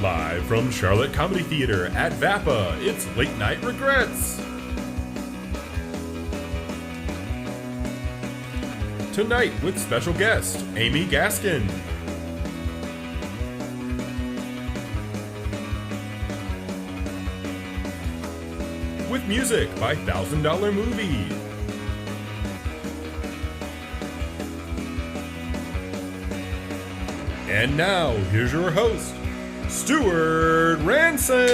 Live from Charlotte Comedy Theater at VAPA, it's Late Night Regrets. Tonight with special guest, Amy Gascon. With music by $1,000 Movie. And now, here's your host, Stuart Ranson!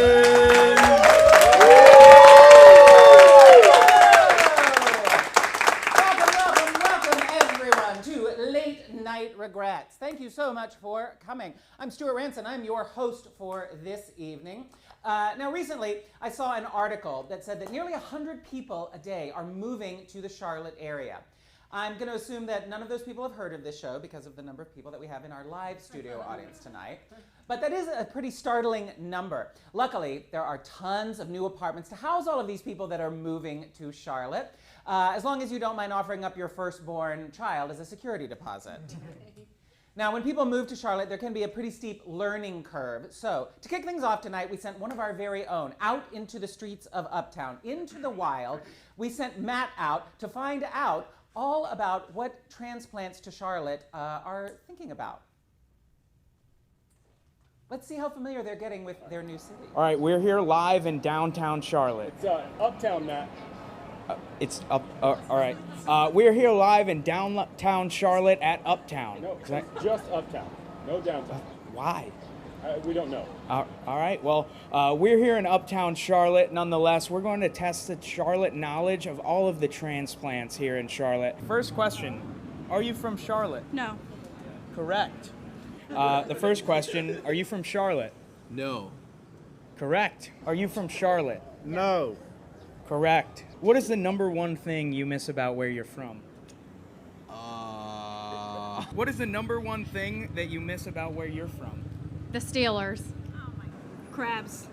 Welcome everyone to Late Night Regrets. Thank you so much for coming. I'm Stuart Ranson. I'm your host for this evening. Now recently, I saw an article that said that nearly 100 people a day are moving to the Charlotte area. I'm going to assume that none of those people have heard of this show because of the number of people that we have in our live studio audience tonight. But that is a pretty startling number. Luckily, there are tons of new apartments to house all of these people that are moving to Charlotte, as long as you don't mind offering up your firstborn child as a security deposit. Now, when people move to Charlotte, there can be a pretty steep learning curve. So, to kick things off tonight, we sent one of our very own out into the streets of Uptown, into the wild. We sent Matt out to find out all about what transplants to Charlotte are thinking about. Let's see how familiar they're getting with their new city. All right, we're here live in downtown Charlotte. It's Uptown, Matt. It's up. All right. We're here live in downtown Charlotte at Uptown. No, just Uptown. No downtown. Why? We don't know. All right. Well, we're here in Uptown Charlotte. Nonetheless, we're going to test the Charlotte knowledge of all of the transplants here in Charlotte. First question: are you from Charlotte? No. Correct. The first question: are you from Charlotte? No. Correct. Are you from Charlotte? No. Correct. What is the number one thing you miss about where you're from? What is the number one thing that you miss about where you're from? The Steelers. Crabs.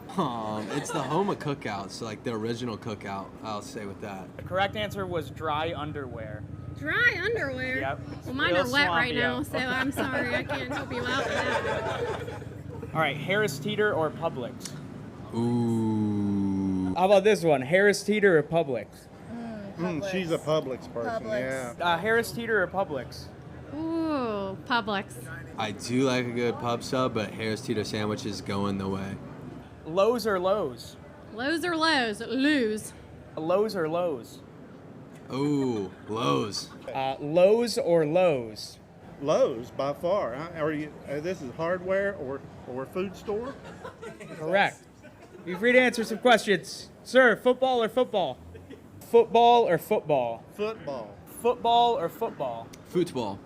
It's the home of cookouts, so like the original cookout, I'll say with that. The correct answer was dry underwear. Dry underwear? Yep. Well, mine are wet right now, so I'm sorry. I can't help you out with that. All right, Harris Teeter or Publix? Ooh. How about this one? Harris Teeter or Publix? She's a Publix person, yeah. Harris Teeter or Publix? Ooh, Publix. I do like a good pub sub, but Harris Teeter sandwich is going the way. Lowe's or Lowe's? Lowe's or Lowe's? Lose. Lowe's or Lowe's? Ooh, Lowe's. Lowe's or Lowe's? Lowe's by far. Are you? This is hardware or food store? Correct. You're free to answer some questions. Sir, football or football? Football or football? Football. Football or football? Football.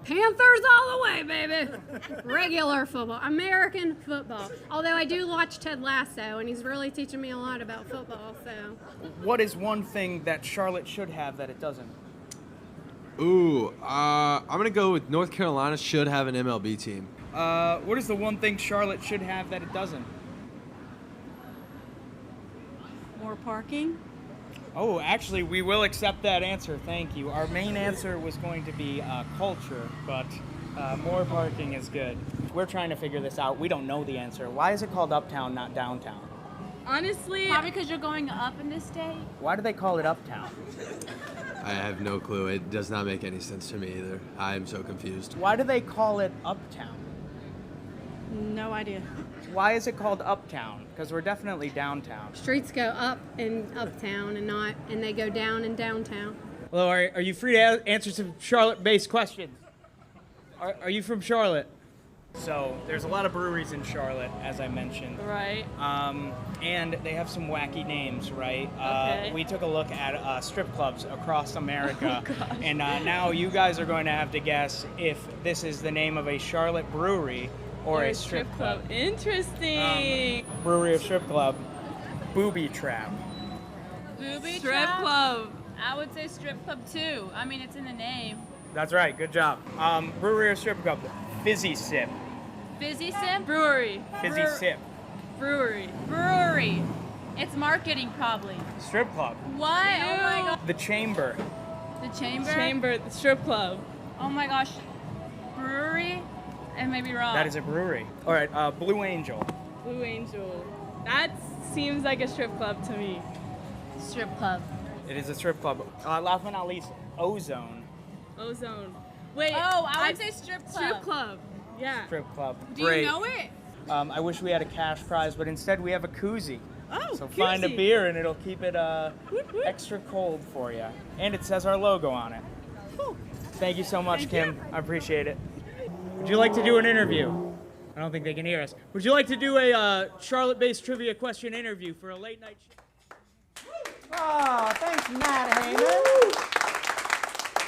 Panthers all the way, baby. Regular football. American football. Although I do watch Ted Lasso, and he's really teaching me a lot about football, so. What is one thing that Charlotte should have that it doesn't? Ooh, I'm gonna go with North Carolina should have an MLB team. What is the one thing Charlotte should have that it doesn't? More parking? Oh, actually, we will accept that answer. Thank you. Our main answer was going to be culture, but more parking is good. We're trying to figure this out. We don't know the answer. Why is it called Uptown, not Downtown? Honestly, probably because you're going up in this state. Why do they call it Uptown? I have no clue. It does not make any sense to me either. I am so confused. Why do they call it Uptown? No idea. Why is it called Uptown? Because we're definitely downtown. Streets go up in Uptown and they go down in downtown. Hello, are you free to answer some Charlotte-based questions? Are you from Charlotte? So, there's a lot of breweries in Charlotte, as I mentioned. Right. And they have some wacky names, right? Okay. We took a look at strip clubs across America. Oh, gosh. And now you guys are going to have to guess if this is the name of a Charlotte brewery or a strip club. Interesting. Brewery or strip club. Booby Trap. Booby strip club. I would say strip club too. I mean, it's in the name. That's right, good job. Brewery or strip club. Fizzy Sip. Fizzy Sip? Brewery. Fizzy Sip. Brewery. Brewery. It's marketing probably. Strip club. What? Oh my god. The Chamber. The Chamber? Chamber, the strip club. Oh my gosh. Brewery? I may be wrong. That is a brewery. All right, Blue Angel. Blue Angel. That seems like a strip club to me. Strip club. It is a strip club. Last but not least, Ozone. Ozone. Wait. Oh, I would say strip club. Strip club. Yeah. Strip club. Do Great. you know it? I wish we had a cash prize, but instead we have a koozie. Oh, So find a koozie. beer and it'll keep it Whoop, whoop. extra cold for you. And it says our logo on it. Cool. Thank you so much, Thank Kim. you. I appreciate it. Would you like to do an interview? I don't think they can hear us. Would you like to do a Charlotte-based trivia question interview for a late night show? Oh, thanks, Matt Heyman.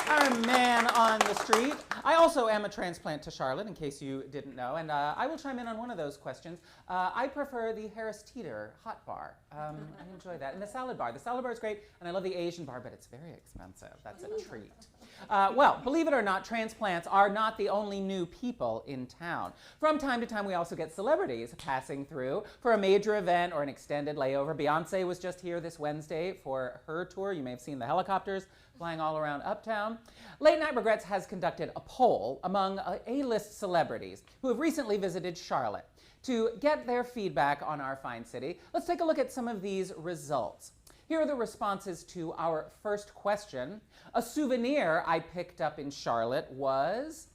Our man on the street. I also am a transplant to Charlotte, in case you didn't know, and I will chime in on one of those questions. I prefer the Harris Teeter hot bar. I enjoy that. And the salad bar. The salad bar is great, and I love the Asian bar, but it's very expensive. That's a treat. Well, believe it or not, transplants are not the only new people in town. From time to time, we also get celebrities passing through for a major event or an extended layover. Beyonce was just here this Wednesday for her tour. You may have seen the helicopters flying all around Uptown. Late Night Regrets has conducted a poll among A-list celebrities who have recently visited Charlotte to get their feedback on our fine city. Let's take a look at some of these results. Here are the responses to our first question. A souvenir I picked up in Charlotte was,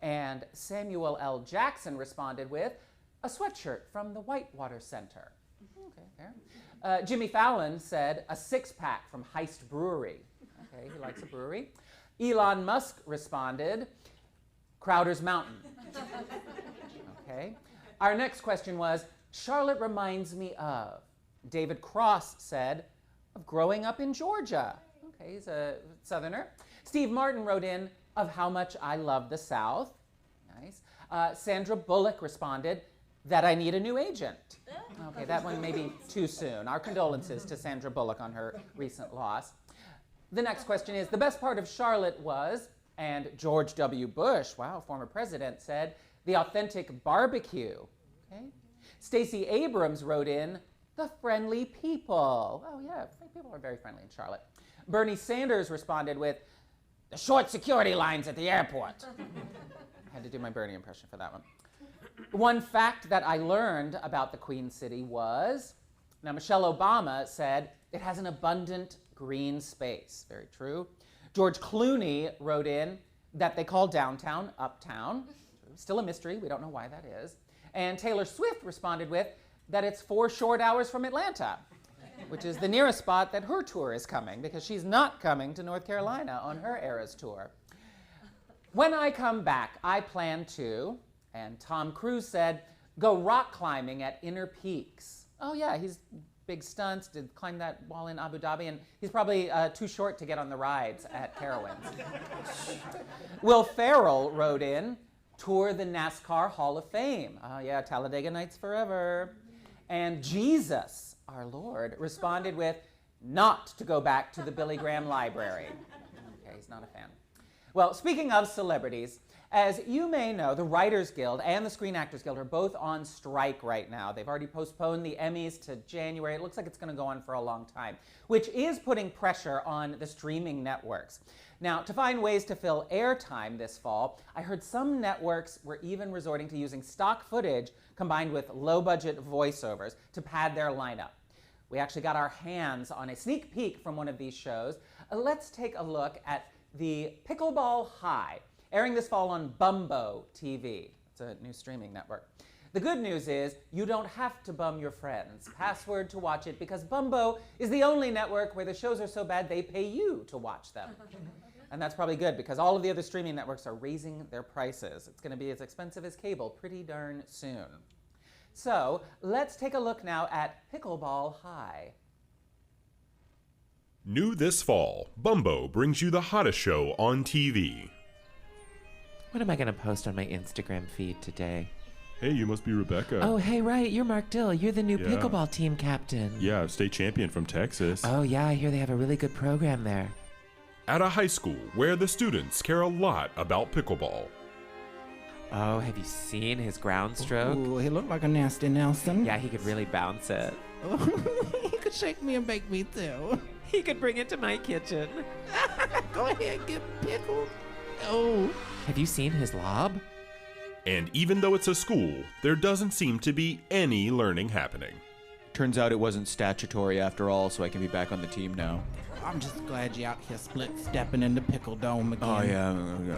and Samuel L. Jackson responded with, a sweatshirt from the Whitewater Center. Okay, fair. Jimmy Fallon said, a six-pack from Heist Brewery. Okay, he likes a brewery. Elon Musk responded, Crowder's Mountain. Okay. Our next question was, Charlotte reminds me of. David Cross said, of growing up in Georgia. Okay, he's a Southerner. Steve Martin wrote in, of how much I love the South. Nice. Sandra Bullock responded, that I need a new agent. Okay, that one may be too soon. Our condolences to Sandra Bullock on her recent loss. The next question is, the best part of Charlotte was, and George W. Bush, wow, former president, said, the authentic barbecue. Okay. Stacey Abrams wrote in, the friendly people. Oh yeah, people are very friendly in Charlotte. Bernie Sanders responded with, the short security lines at the airport. I had to do my Bernie impression for that one. One fact that I learned about the Queen City was, now Michelle Obama said, it has an abundant green space. Very true. George Clooney wrote in that they call downtown uptown. Still a mystery. We don't know why that is. And Taylor Swift responded with that it's 4 short hours from Atlanta, which is the nearest spot that her tour is coming because she's not coming to North Carolina on her Eras tour. When I come back, I plan to, and Tom Cruise said, go rock climbing at Inner Peaks. Oh yeah, he's big stunts, did climb that wall in Abu Dhabi, and he's probably too short to get on the rides at Carowinds. Will Ferrell wrote in, tour the NASCAR Hall of Fame. Oh yeah, Talladega Nights forever. And Jesus, our Lord, responded with, not to go back to the Billy Graham Library. Okay, he's not a fan. Well, speaking of celebrities, as you may know, the Writers Guild and the Screen Actors Guild are both on strike right now. They've already postponed the Emmys to January. It looks like it's going to go on for a long time, which is putting pressure on the streaming networks. Now, to find ways to fill airtime this fall, I heard some networks were even resorting to using stock footage combined with low-budget voiceovers to pad their lineup. We actually got our hands on a sneak peek from one of these shows. Let's take a look at the Pickleball High, airing this fall on Bumbo TV. It's a new streaming network. The good news is you don't have to bum your friends. Password to watch it because Bumbo is the only network where the shows are so bad they pay you to watch them. And that's probably good because all of the other streaming networks are raising their prices. It's going to be as expensive as cable pretty darn soon. So let's take a look now at Pickleball High. New this fall, Bumbo brings you the hottest show on TV. What am I going to post on my Instagram feed today? Hey, you must be Rebecca. Oh, hey, right. You're Mark Dill. You're the new Yeah. pickleball team captain. Yeah, state champion from Texas. Oh, yeah. I hear they have a really good program there. At a high school where the students care a lot about pickleball. Oh, have you seen his ground stroke? Ooh, he looked like a nasty Nelson. Yeah, he could really bounce it. He could shake me and bake me too. He could bring it to my kitchen. Go ahead, get pickled. Oh. Have you seen his lob? And even though it's a school, there doesn't seem to be any learning happening. Turns out it wasn't statutory after all, so I can be back on the team now. I'm just glad you're out here split-stepping in the pickle dome again. Oh, yeah.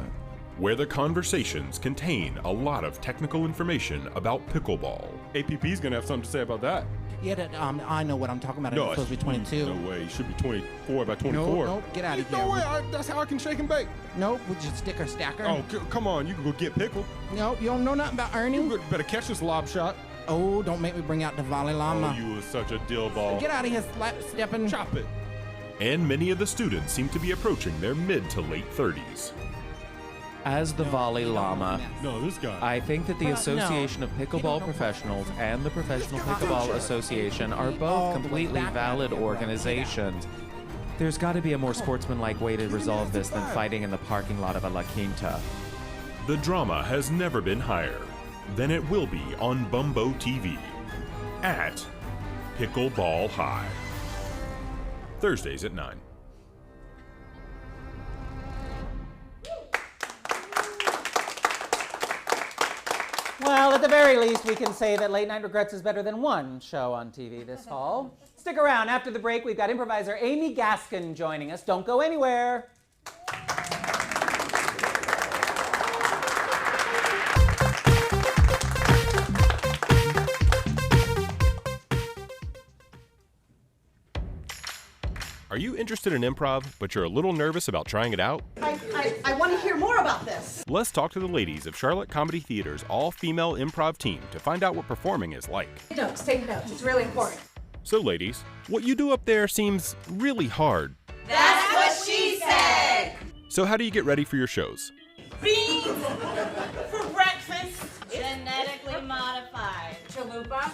Where the conversations contain a lot of technical information about pickleball. APP's gonna have something to say about that. Yeah, I know what I'm talking about. It's supposed to be 22. No way. It should be 24 by 24. No, get out of here. No way. That's how I can shake and bake. Nope, we just sticker stacker. Oh, come on. You can go get pickle. Nope, you don't know nothing about Ernie. You better catch this lob shot. Oh, don't make me bring out the volley llama. Oh, you are such a dill ball. Get out of here, slap-stepping. Chop it. And many of the students seem to be approaching their mid to late 30s. As the volley llama, No, this guy. I think that the Association of Pickleball Professionals and the Professional Pickleball Association are both completely valid organizations. There's got to be a more sportsmanlike way to resolve this than fighting in the parking lot of a La Quinta. The drama has never been higher than it will be on Bumbo TV at Pickleball High. Thursdays at 9. Well, at the very least, we can say that Late Night Regrets is better than one show on TV this fall. Stick around. After the break, we've got improviser Amy Gascon joining us. Don't go anywhere. Are you interested in improv, but you're a little nervous about trying it out? I want to hear more about this. Let's talk to the ladies of Charlotte Comedy Theater's all-female improv team to find out what performing is like. Take notes. It's really important. So ladies, what you do up there seems really hard. That's what she said. So how do you get ready for your shows? Beans for breakfast. Genetically modified. Chalupa.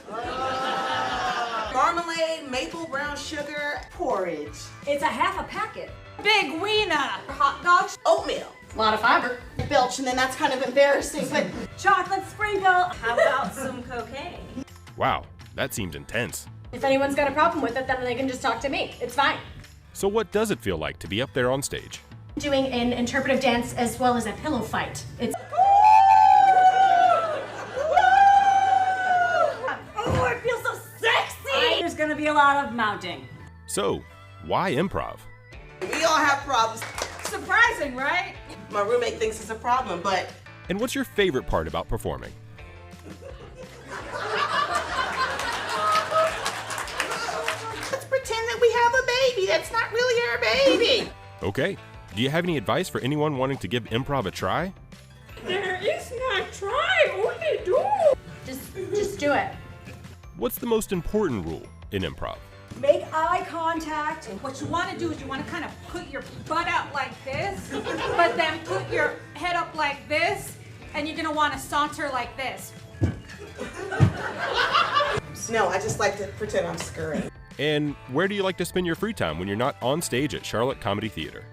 Marmalade, maple brown sugar, porridge. It's a half a packet. Big wiener. Hot dogs. Oatmeal. A lot of fiber. Belch, and then that's kind of embarrassing, but chocolate sprinkle. How about some cocaine? Wow, that seems intense. If anyone's got a problem with it, then they can just talk to me. It's fine. So what does it feel like to be up there on stage? Doing an interpretive dance as well as a pillow fight. It's Oh, it feels so sexy! There's gonna be a lot of mounting. So, why improv? We all have problems. Surprising, right? My roommate thinks it's a problem, but... And what's your favorite part about performing? Let's pretend that we have a baby. That's not really our baby. Okay, do you have any advice for anyone wanting to give improv a try? there is not try, only do. Just do it. What's the most important rule in improv? Make eye contact. And what you want to do is you want to kind of put your butt out like this, but then put your head up like this, and you're going to want to saunter like this. No, I just like to pretend I'm scurrying. And where do you like to spend your free time when you're not on stage at Charlotte Comedy Theater?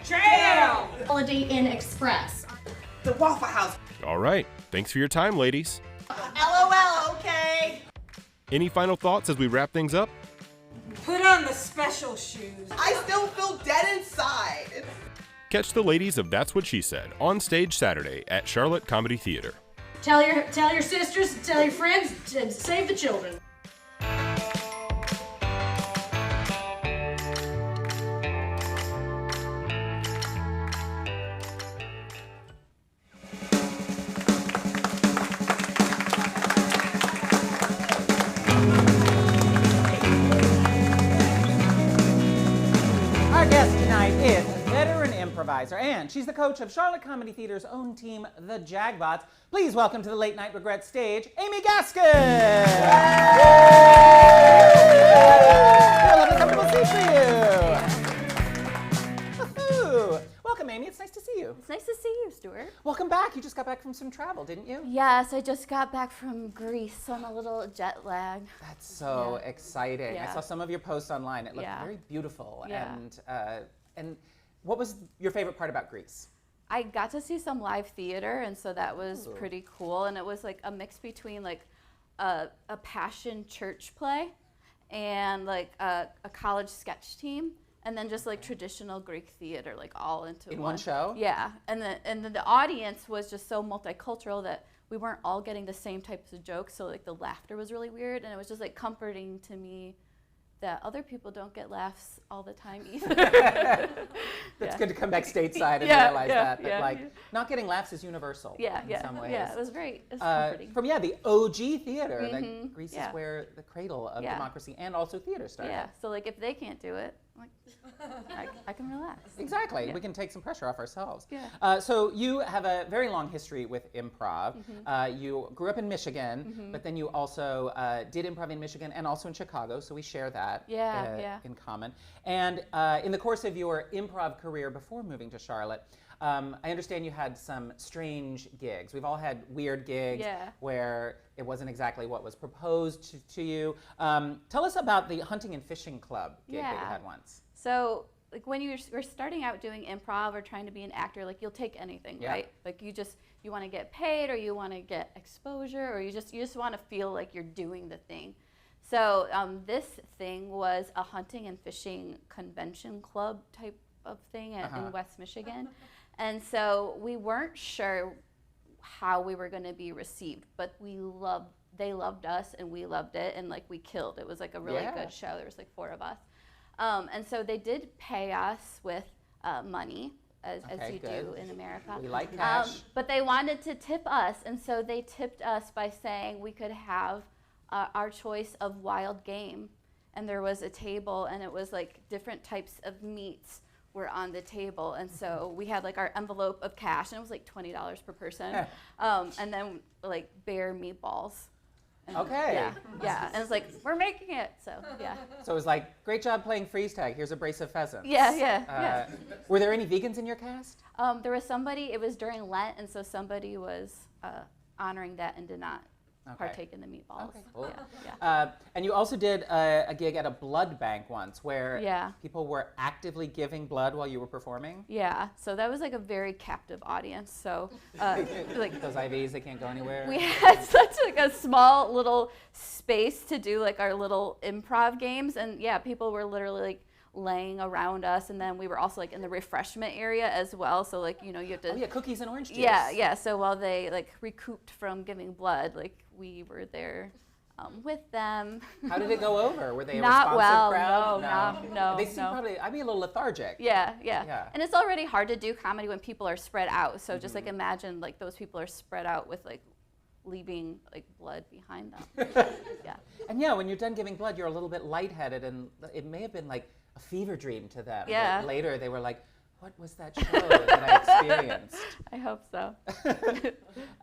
Trail! Holiday Inn Express. The Waffle House. All right, thanks for your time, ladies. LOL, okay. Any final thoughts as we wrap things up? Put on the special shoes. I still feel dead inside. Catch the ladies of That's What She Said on stage Saturday at Charlotte Comedy Theater. Tell your sisters, tell your friends, to save the children. Our guest tonight is veteran improviser, and she's the coach of Charlotte Comedy Theater's own team, the Jagbots. Please welcome to the Late Night Regrets stage, Amy Gascon! What a comfortable seat for you! Woohoo! Welcome, Amy. It's nice to see you. It's nice to see you, Stuart. Welcome back. You just got back from some travel, didn't you? Yes, I just got back from Greece, so I'm a little jet lagged. That's so exciting. Yeah. I saw some of your posts online. It looked very beautiful. Yeah. And what was your favorite part about Greece? I got to see some live theater, and so that was pretty cool. And it was like a mix between like a passion church play and like a college sketch team, and then just like traditional Greek theater, like all into one show. Yeah, and then the audience was just so multicultural that we weren't all getting the same types of jokes, so like the laughter was really weird, and it was just like comforting to me that other people don't get laughs all the time either. That's good to come back stateside and realize that like not getting laughs is universal in some ways. Yeah, it was great. It was comforting. From the OG theater, like Greece is where the cradle of democracy and also theater started. Yeah, so like if they can't do it, like I can relax. Exactly, we can take some pressure off ourselves. Yeah. So you have a very long history with improv. You grew up in Michigan, but then you also did improv in Michigan and also in Chicago, so we share that in common. And in the course of your improv career before moving to Charlotte, I understand you had some strange gigs. We've all had weird gigs where it wasn't exactly what was proposed to you. Tell us about the hunting and fishing club gig that you had once. So like when you're starting out doing improv or trying to be an actor, like you'll take anything, right? Like you want to get paid, or you want to get exposure, or you just want to feel like you're doing the thing. So this thing was a hunting and fishing convention club type of thing in West Michigan. And so we weren't sure how we were going to be received, but they loved us and we loved it, and like we killed. It was like a really good show. There was like 4 of us. And so they did pay us with money, as you do in America. We like cash. But they wanted to tip us, and so they tipped us by saying we could have our choice of wild game. And there was a table, and it was like different types of meats were on the table, and so we had like our envelope of cash, and it was like $20 per person, and then like bear meatballs. And yeah, and it's like we're making it, so yeah. So it was like, great job playing freeze tag. Here's a brace of pheasants. Yeah. Were there any vegans in your cast? There was somebody. It was during Lent, and so somebody was honoring that and did not partake in the meatballs. Okay, cool. Yeah. And you also did a gig at a blood bank once where people were actively giving blood while you were performing? Yeah, so that was like a very captive audience. So like those IVs, they can't go anywhere? We had such like a small little space to do like our little improv games, and people were literally like laying around us, and then we were also like in the refreshment area as well, so like you have to cookies and orange juice. Yeah, so while they like recouped from giving blood, like we were there with them. How did it go over? Were they a not responsive well crowd? No. They seem probably, I'd be a little lethargic. Yeah, and it's already hard to do comedy when people are spread out, so just like imagine like those people are spread out with like leaving like blood behind them. And when you're done giving blood, you're a little bit lightheaded, and it may have been like a fever dream to them. Yeah. But later they were like, what was that show that I experienced? I hope so.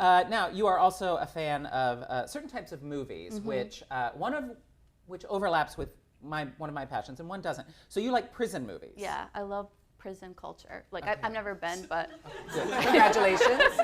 Now, you are also a fan of certain types of movies, which one of which overlaps with one of my passions and one doesn't. So you like prison movies. Yeah, I love prison culture. Like I've never been, but congratulations.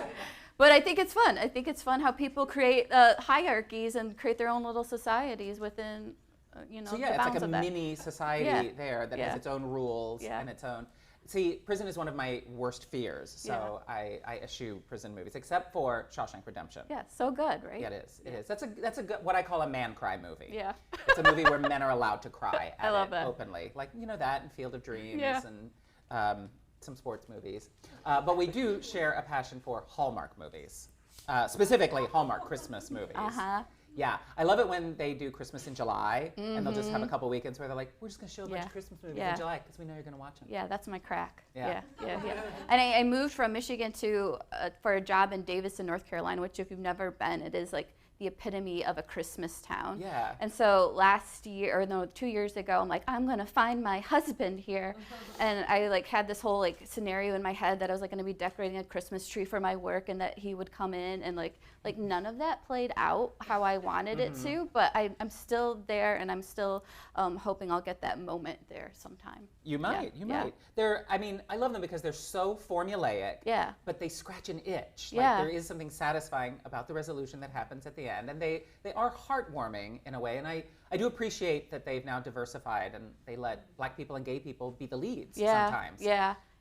But I think it's fun. I think it's fun how people create hierarchies and create their own little societies within so the it's bounds like a of that. mini society there that has its own rules and its own. See, prison is one of my worst fears, so I eschew prison movies, except for Shawshank Redemption. Yeah, so good, right? Yeah, it is. It is. That's a good, what I call a man cry movie. Yeah. It's a movie where men are allowed to cry I love that. openly, like that and Field of Dreams and some sports movies. But we do share a passion for Hallmark movies, specifically Hallmark Christmas movies. Yeah, I love it when they do Christmas in July, and they'll just have a couple weekends where they're like, we're just going to show a bunch of Christmas movies in July because we know you're going to watch them. Yeah, that's my crack. Yeah. And I moved from Michigan for a job in Davison, North Carolina, which if you've never been, it is like the epitome of a Christmas town. Yeah. And so 2 years ago, I'm like, I'm gonna find my husband here. And I like had this whole like scenario in my head that I was like gonna be decorating a Christmas tree for my work and that he would come in, and like none of that played out how I wanted it to, but I'm still there, and I'm still hoping I'll get that moment there sometime. You might. I love them because they're so formulaic, but they scratch an itch. Like there is something satisfying about the resolution that happens at the end, and they are heartwarming in a way, and I do appreciate that they've now diversified and they let black people and gay people be the leads sometimes.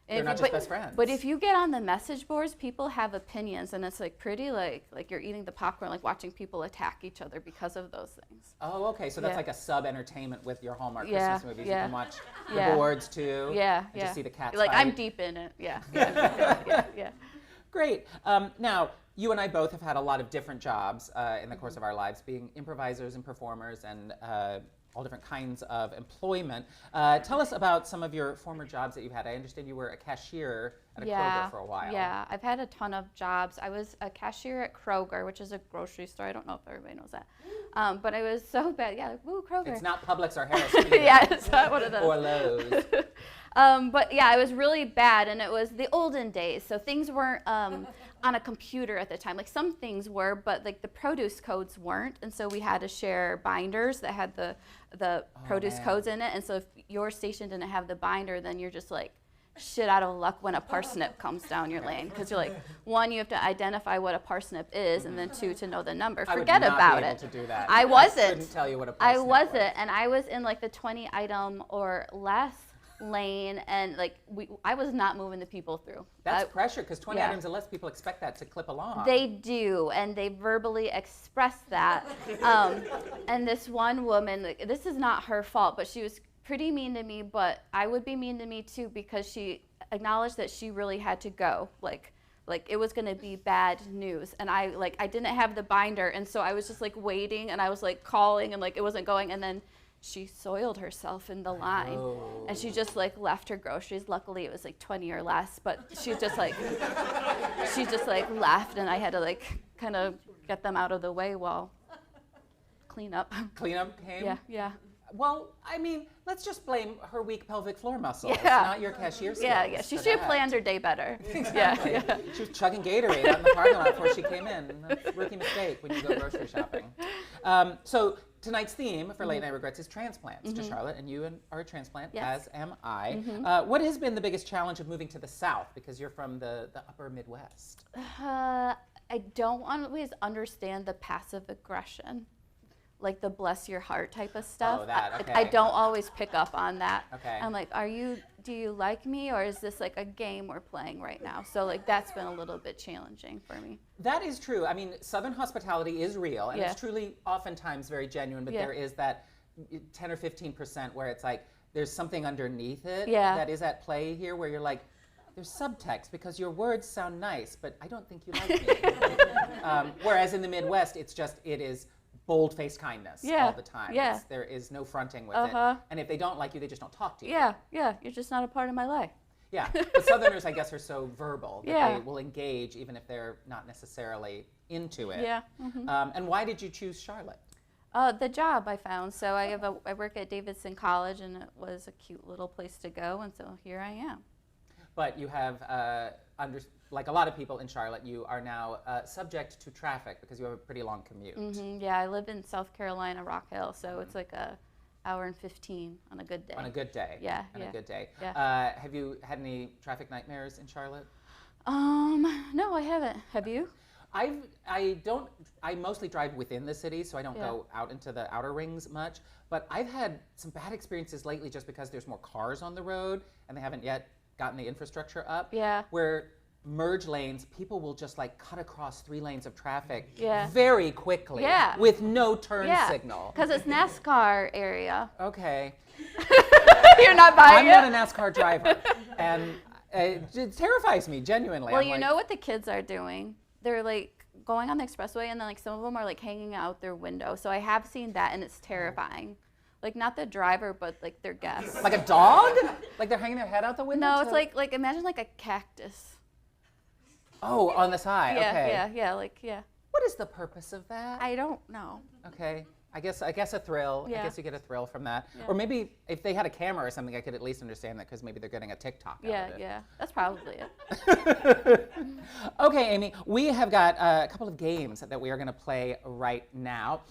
They're not just best friends. But if you get on the message boards, people have opinions, and it's like pretty like you're eating the popcorn, like watching people attack each other because of those things. Oh, okay. So that's like a sub-entertainment with your Hallmark Christmas movies. You can watch the boards too. And just see the cats like fight. I'm deep in it. Yeah. Great. Now, you and I both have had a lot of different jobs in the course of our lives, being improvisers and performers and all different kinds of employment. Tell us about some of your former jobs that you've had. I understand you were a cashier at a Kroger for a while. Yeah, I've had a ton of jobs. I was a cashier at Kroger, which is a grocery store. I don't know if everybody knows that. But I was so bad. Yeah, like, woo, Kroger. It's not Publix or Harris. Yeah, it's not one of those. Or Lowe's. But yeah, I was really bad, and it was the olden days, so things weren't on a computer at the time. Like some things were, but like the produce codes weren't, and so we had to share binders that had the produce codes in it. And so if your station didn't have the binder, then you're just like shit out of luck when a parsnip comes down your lane, because you're like, one, you have to identify what a parsnip is, and then two, to know the number. Forget about it. To do that. I wasn't. I couldn't tell you what a parsnip was. I wasn't, and I was in like the 20 item or less lane, and like I was not moving the people through. That's pressure, because 20 items or less, people expect that to clip along. They do, and they verbally express that. And this one woman, like, this is not her fault, but she was pretty mean to me, but I would be mean to me too, because she acknowledged that she really had to go. Like it was gonna be bad news, and I didn't have the binder, and so I was just like waiting, and I was like calling, and like it wasn't going, and then she soiled herself in the line, and she just like left her groceries. Luckily, it was like 20 or less, but she just like left, and I had to like kind of get them out of the way while cleanup came. Yeah. Well, I mean, let's just blame her weak pelvic floor muscles, not your cashier skills. Yeah. She should have planned her day better. Yeah. She was chugging Gatorade out in the parking lot before she came in. That's a rookie mistake when you go grocery shopping. So tonight's theme for Late Night Regrets is transplants to Charlotte, and you are a transplant, as am I. What has been the biggest challenge of moving to the South, because you're from the upper Midwest? I don't always understand the passive aggression, like the bless your heart type of stuff. Oh, that, okay. I don't always pick up on that. Okay. I'm like, do you like me, or is this like a game we're playing right now? So like that's been a little bit challenging for me. That is true. I mean, Southern hospitality is real, and it's truly oftentimes very genuine, but there is that 10 or 15% where it's like there's something underneath it that is at play here, where you're like, there's subtext, because your words sound nice, but I don't think you like me. Whereas in the Midwest, it is bold-faced kindness all the time. There is no fronting with it. And if they don't like you, they just don't talk to you. Yeah, you're just not a part of my life. Yeah, but Southerners, I guess, are so verbal that they will engage even if they're not necessarily into it. And why did you choose Charlotte? The job I found. So I work at Davidson College, and it was a cute little place to go, and so here I am. But you have, like a lot of people in Charlotte, you are now subject to traffic because you have a pretty long commute. Yeah, I live in South Carolina, Rock Hill, so it's like an hour and 15 on a good day. On a good day. Yeah. A good day. Yeah. Have you had any traffic nightmares in Charlotte? No, I haven't. Have you? I mostly drive within the city, so I don't go out into the outer rings much. But I've had some bad experiences lately just because there's more cars on the road and they haven't yet gotten the infrastructure up. Yeah. Where merge lanes, people will just like cut across 3 lanes of traffic very quickly with no turn signal. Because it's NASCAR area. Okay. You're not buying I'm not a NASCAR driver. And it terrifies me, genuinely. Well, you know what the kids are doing? They're like going on the expressway, and then like some of them are like hanging out their window. So I have seen that, and it's terrifying. Like not the driver, but like their guests. Like a dog? Like they're hanging their head out the window? No, it's like imagine like a cactus. Oh, on the side. Yeah, okay. yeah. What is the purpose of that? I don't know. Okay. I guess a thrill. Yeah. I guess you get a thrill from that. Yeah. Or maybe if they had a camera or something, I could at least understand that, because maybe they're getting a TikTok out of it. Yeah. That's probably it. Okay, Amy, we have got a couple of games that we are going to play right now.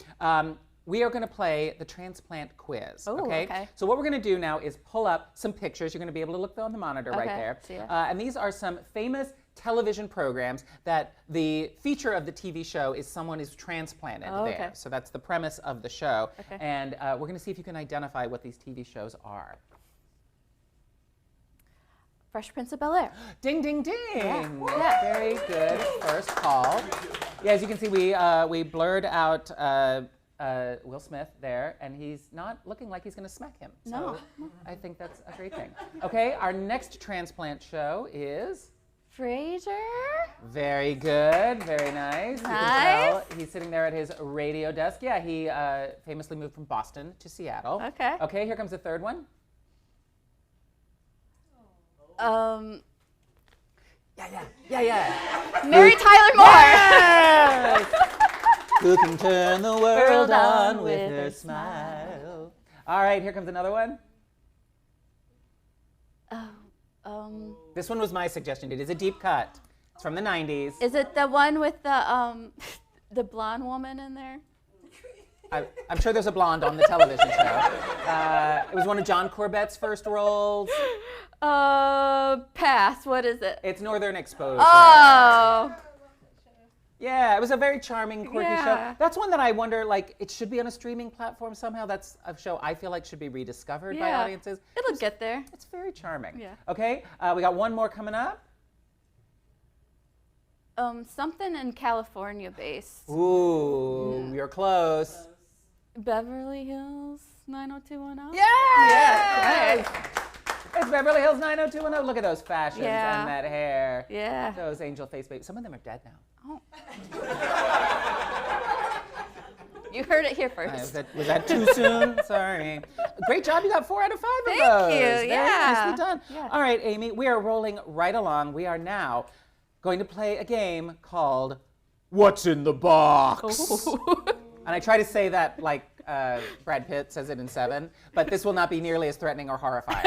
We are going to play the transplant quiz. Ooh, okay. So what we're going to do now is pull up some pictures. You're going to be able to look on the monitor right there. See ya. And these are some famous television programs that the feature of the TV show is someone is transplanted there. So that's the premise of the show. Okay. And we're going to see if you can identify what these TV shows are. Fresh Prince of Bel-Air. Ding, ding, ding. Yeah. Very good first call. Yeah, as you can see, we blurred out Will Smith there, and he's not looking like he's going to smack him. So No. I think that's a great thing. Okay, our next transplant show is Frasier. Very good. Very nice. You can tell he's sitting there at his radio desk. Yeah, he famously moved from Boston to Seattle. Okay. Okay, here comes the third one. Yeah. Mary Tyler Moore. Yes! Who can turn the world on with her smile? All right, here comes another one. This one was my suggestion. It is a deep cut. It's from the 90s. Is it the one with the blonde woman in there? I'm sure there's a blonde on the television show. It was one of John Corbett's first roles. Pass. What is it? It's Northern Exposure. Oh. Yeah, it was a very charming, quirky Yeah. show. That's one that I wonder, like, it should be on a streaming platform somehow. That's a show I feel like should be rediscovered by audiences. It'll get there. It's very charming. Yeah. Okay, we got one more coming up. Something in California based. Ooh, you're close. Beverly Hills 90210. Yes! It's Beverly Hills 90210. Look at those fashions Yeah. and that hair. Yeah. Those angel face babies. Some of them are dead now. Oh. You heard it here first. Was that too soon? Sorry. Great job. You got 4 out of 5 of Thank those. you. Very Yeah. nicely done. Yeah. All right, Amy, we are rolling right along. We are now going to play a game called What's in the Box? And I try to say that like Brad Pitt says it in Seven, but this will not be nearly as threatening or horrifying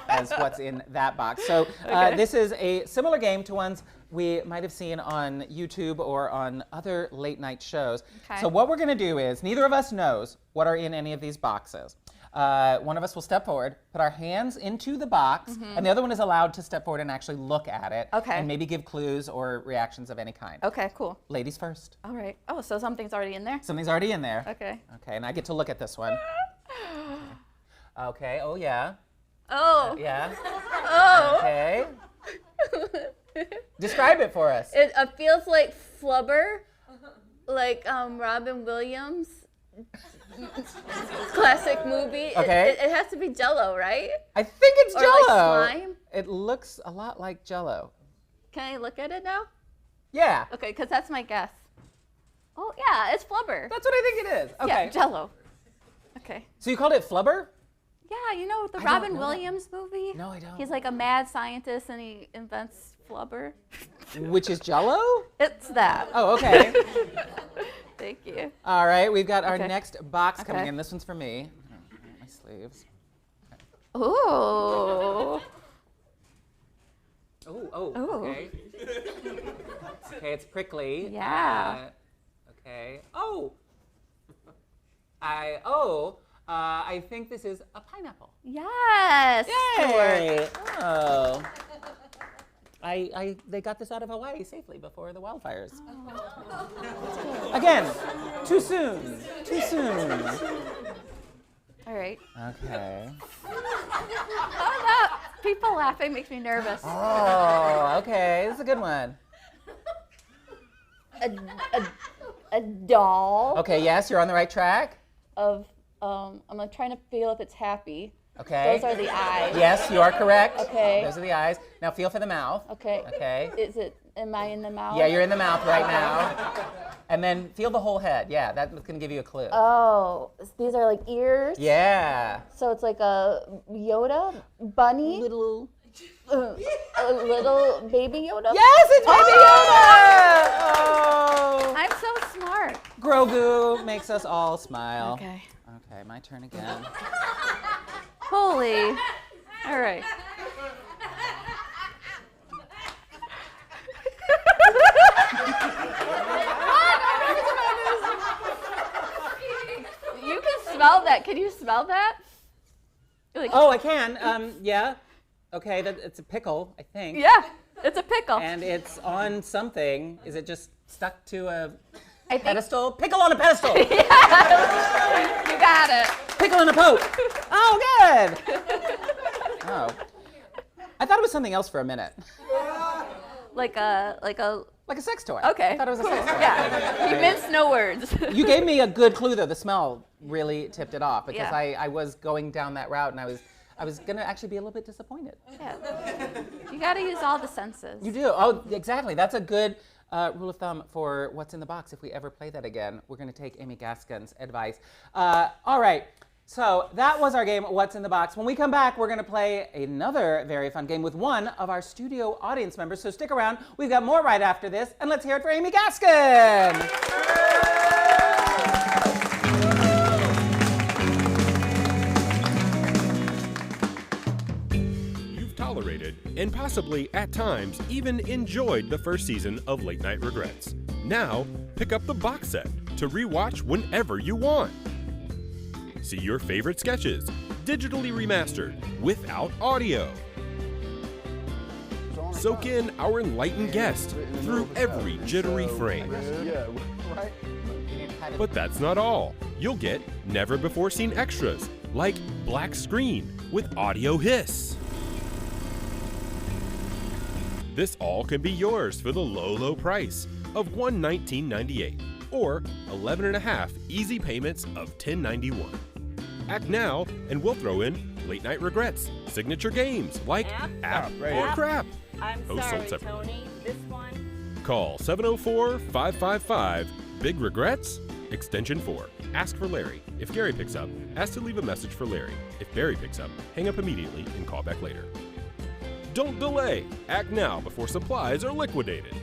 as what's in that box. So this is a similar game to ones we might have seen on YouTube or on other late night shows. Okay. So what we're going to do is, neither of us knows what are in any of these boxes. One of us will step forward, put our hands into the box, and the other one is allowed to step forward and actually look at it. Okay. And maybe give clues or reactions of any kind. Okay, cool. Ladies first. All right. Oh, so something's already in there? Something's already in there. Okay. Okay, and I get to look at this one. Okay, oh yeah. Oh. Yeah. Oh. Okay. Describe it for us. It feels like Flubber, like Robin Williams. Classic movie. Okay. It has to be Jell-O, right? I think it's Or Jell-O. like slime. It looks a lot like Jell-O. Can I look at it now? Yeah. Okay, because that's my guess. Oh yeah, it's Flubber. That's what I think it is. Okay. Yeah, Jell-O. Okay. So you called it Flubber? Yeah, you know the I don't Robin know Williams movie? No, I don't. He's like a mad scientist and he invents Flubber. Which is Jell-O? It's that. Oh, okay. Thank you. All right, we've got our Okay. next box coming Okay. in. This one's for me. My sleeves. Ooh. Oh, Ooh. okay. Okay, it's prickly. Yeah. Okay. I think this is a pineapple. Yes. Yay! Stuart. Oh. They got this out of Hawaii safely before the wildfires. Again, too soon. Too soon. All right. Okay. Oh no! People laughing makes me nervous. Oh, okay. This is a good one. A doll. Okay, yes, you're on the right track. Of I'm like trying to feel if it's happy. Okay. Those are the eyes. Yes, you are correct. Okay. Those are the eyes. Now feel for the mouth. Okay. Okay. Am I in the mouth? Yeah, you're in the mouth right now. And then feel the whole head. Yeah, that's going to give you a clue. Oh, these are like ears. Yeah. So it's like a Yoda bunny. A little baby Yoda. Yes, it's Baby Yoda! Oh. I'm so smart. Grogu makes us all smile. Okay. Okay, my turn again. Holy. All right. You can smell that. Can you smell that? Like, Oh, I can. Yeah. Okay, it's a pickle, I think. yeah, it's a pickle. And it's on something. Is it just stuck to a I think pedestal? Pickle on a pedestal! you got it. Pickle in a poke! Oh, good! Oh. I thought it was something else for a minute. Like a Like a sex toy. Okay. I thought it was a sex toy. Yeah. You minced no words. You gave me a good clue, though. The smell really tipped it off because Yeah. I was going down that route and I was I was going to actually be a little bit disappointed. Yeah. You got to use all the senses. You do. Oh, exactly. That's a good rule of thumb for what's in the box. If we ever play that again, we're going to take Amy Gascon's advice. All right. So that was our game, What's in the Box. When we come back, we're going to play another very fun game with one of our studio audience members. So stick around. We've got more right after this. And let's hear it for Amy Gascon. Tolerated, and possibly, at times, even enjoyed the first season of Late Night Regrets. Now, pick up the box set to rewatch whenever you want. See your favorite sketches, digitally remastered, without audio. Soak in our enlightened guest through every jittery frame. But that's not all. You'll get never-before-seen extras, like black screen with audio hiss. This all can be yours for the low, low price of $119.98 or 11.5 easy payments of $10.91. Act now and we'll throw in Late Night Regrets, signature games like App or Crap. I'm Both sorry, sold separately. Tony. This one? Call 704-555-BIG REGRETS, extension 4. Ask for Larry. If Gary picks up, ask to leave a message for Larry. If Barry picks up, hang up immediately and call back later. Don't delay. Act now before supplies are liquidated.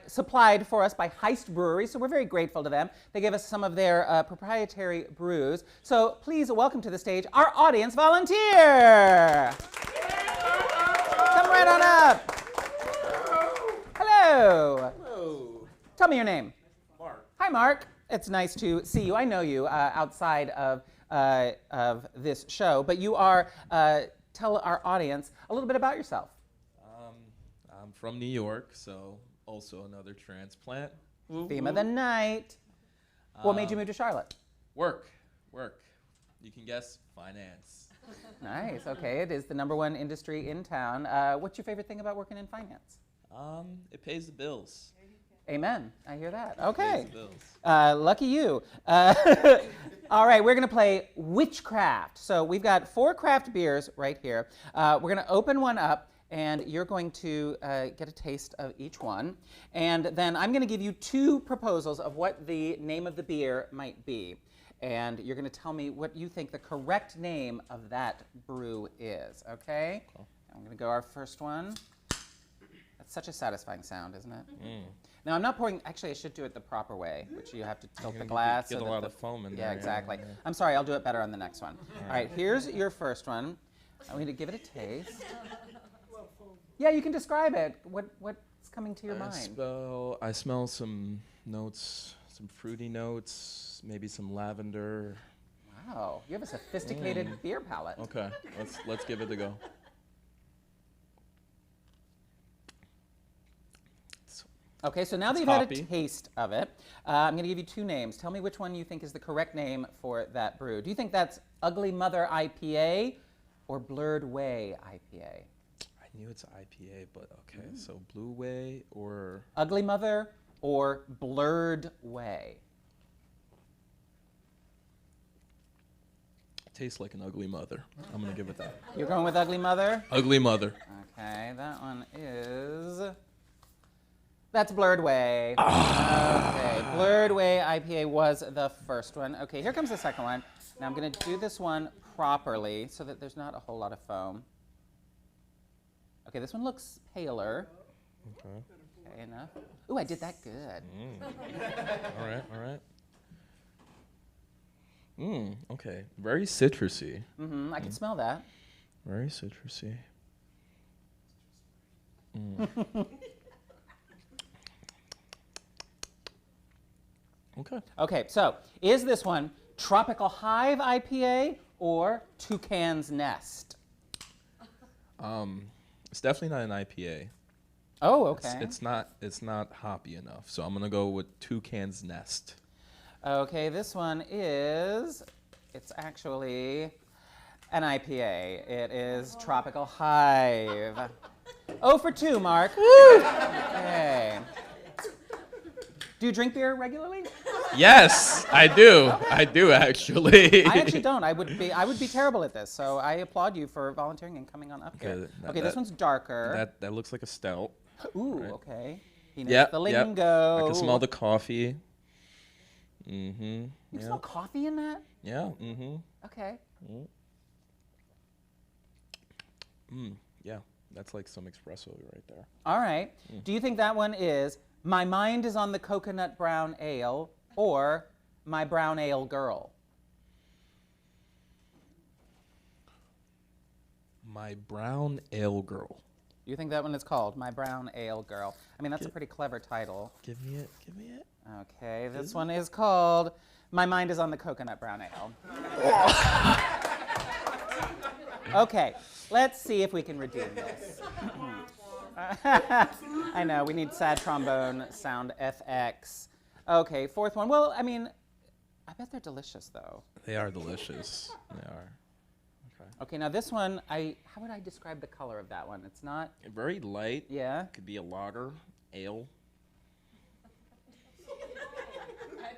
Supplied for us by Heist Brewery, so we're very grateful to them. They gave us some of their proprietary brews. So please welcome to the stage our audience volunteer. Come right on up. Hello. Hello. Tell me your name. Mark. Hi, Mark. It's nice to see you. I know you outside of this show, but you are, tell our audience a little bit about yourself. I'm from New York, so also another transplant. Theme of the night. What made you move to Charlotte? Work. You can guess, finance. Nice, okay. It is the #1 industry in town. What's your favorite thing about working in finance? It pays the bills. Amen. I hear that. Okay. Pays the bills. Lucky you. All right, we're going to play Witchcraft. So we've got 4 craft beers right here. We're going to open one up, and you're going to get a taste of each one. And then I'm going to give you 2 proposals of what the name of the beer might be. And you're going to tell me what you think the correct name of that brew is, okay? Cool. I'm going to go our first one. That's such a satisfying sound, isn't it? Now, I'm not pouring, actually, I should do it the proper way, which you have to tilt the glass. Get a lot of foam in there. Yeah, exactly. I'm sorry, I'll do it better on the next one. All right, here's your first one. I want you to give it a taste. Yeah, you can describe it. What's coming to your mind? I smell some notes, some fruity notes, maybe some lavender. Wow, you have a sophisticated beer palate. Okay, let's give it a go. Okay, so now that you've had a taste of it, I'm going to give you 2 names. Tell me which one you think is the correct name for that brew. Do you think that's Ugly Mother IPA or Blurred Way IPA? I knew it's IPA, but okay, so Blue Way or... Ugly Mother or Blurred Way? Tastes like an Ugly Mother. I'm going to give it that. You're going with Ugly Mother? Ugly Mother. Okay, that one is... That's Blurred Way. Okay, Blurred Way IPA was the first one. Okay, here comes the second one. Now I'm going to do this one properly so that there's not a whole lot of foam. Okay, this one looks paler. Okay. Okay, enough. Ooh, I did that good. All right. Okay, very citrusy. I can smell that. Very citrusy. Okay, so is this one Tropical Hive IPA or Toucan's Nest? It's definitely not an IPA. Oh, okay. It's not hoppy enough. So I'm gonna go with Toucan's Nest. Okay, this one is, it's actually an IPA. It is Tropical Hive. 0 for 2, Mark. Okay. Do you drink beer regularly? Yes, I do. I do actually. I actually don't. I would be terrible at this. So I applaud you for volunteering and coming on up here. Okay, this one's darker. That looks like a stout. Ooh, right? okay. He knows the lingo. I can smell the coffee. Mm-hmm. You smell coffee in that? Yeah. Mm-hmm. Okay. Yeah, that's like some espresso right there. All right. Do you think that one is My Mind is on the Coconut Brown Ale or My Brown Ale Girl? My Brown Ale Girl. You think that one is called My Brown Ale Girl? I mean, that's a pretty clever title. Give me it. Give me it. Okay, this one is called My Mind is on the Coconut Brown Ale. Okay, let's see if we can redeem this. I know, we need sad trombone sound FX. Okay, fourth one. Well, I mean, I bet they're delicious, though. They are delicious. They are. Okay. Okay, now this one, how would I describe the color of that one? It's not... Very light. Yeah? Could be a lager, ale.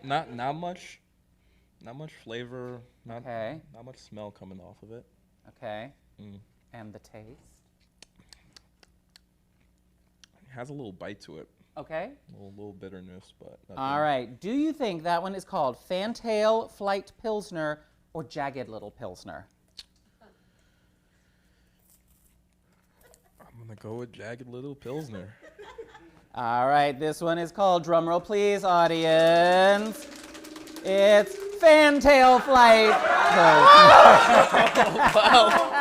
Not much flavor. Not much smell coming off of it. Okay. And the taste? It has a little bite to it. Okay. A little bitterness, but nothing. All right. Do you think that one is called Fantail Flight Pilsner or Jagged Little Pilsner? I'm gonna go with Jagged Little Pilsner. All right. This one is called, drumroll please, audience. It's Fantail Flight Pilsner.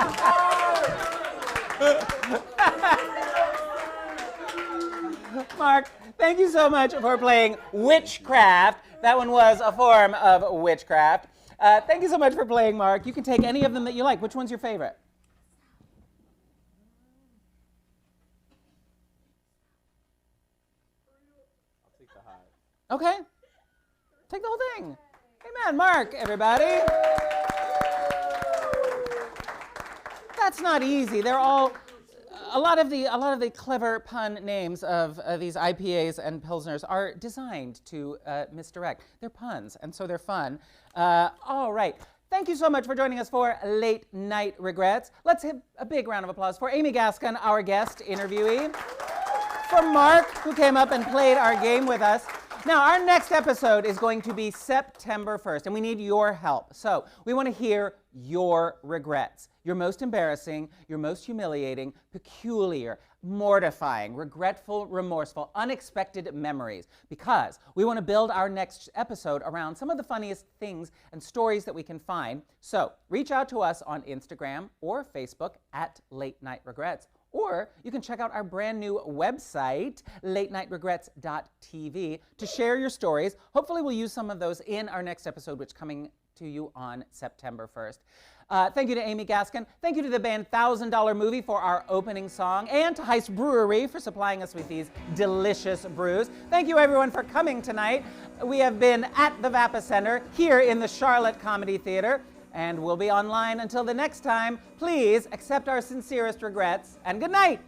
Mark, thank you so much for playing Witchcraft. That one was a form of witchcraft. Thank you so much for playing, Mark. You can take any of them that you like. Which one's your favorite? I'll take the high. Okay. Take the whole thing. Amen. Mark, everybody. That's not easy. They're all a lot of the clever pun names of these IPAs and Pilsners are designed to misdirect. They're puns, and so they're fun. All right. Thank you so much for joining us for Late Night Regrets. Let's hit a big round of applause for Amy Gascon, our guest interviewee. For Mark, who came up and played our game with us. Now, our next episode is going to be September 1st, and we need your help. So, we want to hear your regrets. Your most embarrassing, your most humiliating, peculiar, mortifying, regretful, remorseful, unexpected memories. Because we want to build our next episode around some of the funniest things and stories that we can find. So, reach out to us on Instagram or Facebook at Late Night Regrets. Or you can check out our brand new website, latenightregrets.tv, to share your stories. Hopefully we'll use some of those in our next episode, which is coming to you on September 1st. Thank you to Amy Gascon. Thank you to the band $1,000 Movie for our opening song, and to Heist Brewery for supplying us with these delicious brews. Thank you everyone for coming tonight. We have been at the Vapa Center here in the Charlotte Comedy Theater. And we'll be online until the next time. Please accept our sincerest regrets, and good night.